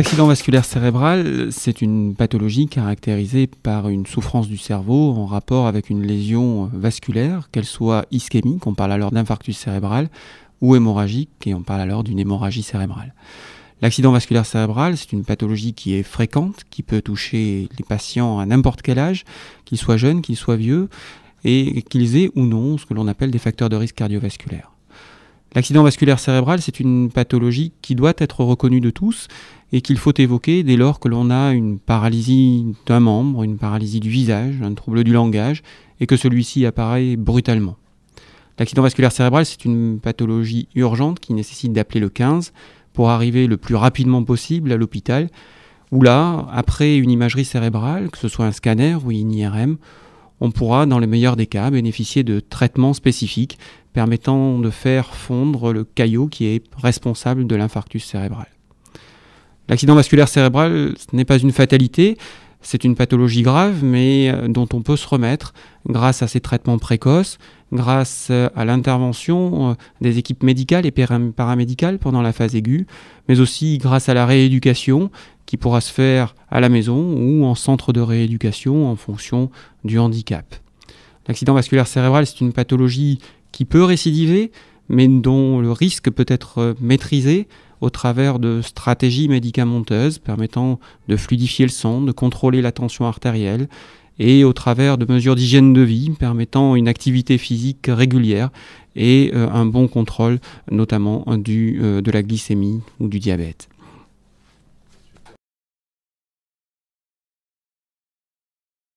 L'accident vasculaire cérébral, c'est une pathologie caractérisée par une souffrance du cerveau en rapport avec une lésion vasculaire, qu'elle soit ischémique, on parle alors d'infarctus cérébral, ou hémorragique, et on parle alors d'une hémorragie cérébrale. L'accident vasculaire cérébral, c'est une pathologie qui est fréquente, qui peut toucher les patients à n'importe quel âge, qu'ils soient jeunes, qu'ils soient vieux, et qu'ils aient ou non ce que l'on appelle des facteurs de risque cardiovasculaire. L'accident vasculaire cérébral, c'est une pathologie qui doit être reconnue de tous et qu'il faut évoquer dès lors que l'on a une paralysie d'un membre, une paralysie du visage, un trouble du langage et que celui-ci apparaît brutalement. L'accident vasculaire cérébral, c'est une pathologie urgente qui nécessite d'appeler le 15 pour arriver le plus rapidement possible à l'hôpital où là, après une imagerie cérébrale, que ce soit un scanner ou une IRM, on pourra, dans les meilleurs des cas, bénéficier de traitements spécifiques permettant de faire fondre le caillot qui est responsable de l'infarctus cérébral. L'accident vasculaire cérébral, ce n'est pas une fatalité, c'est une pathologie grave, mais dont on peut se remettre grâce à ces traitements précoces, grâce à l'intervention des équipes médicales et paramédicales pendant la phase aiguë, mais aussi grâce à la rééducation qui pourra se faire à la maison ou en centre de rééducation en fonction du handicap. L'accident vasculaire cérébral, c'est une pathologie qui peut récidiver, mais dont le risque peut être maîtrisé au travers de stratégies médicamenteuses permettant de fluidifier le sang, de contrôler la tension artérielle et au travers de mesures d'hygiène de vie permettant une activité physique régulière et un bon contrôle notamment de la glycémie ou du diabète.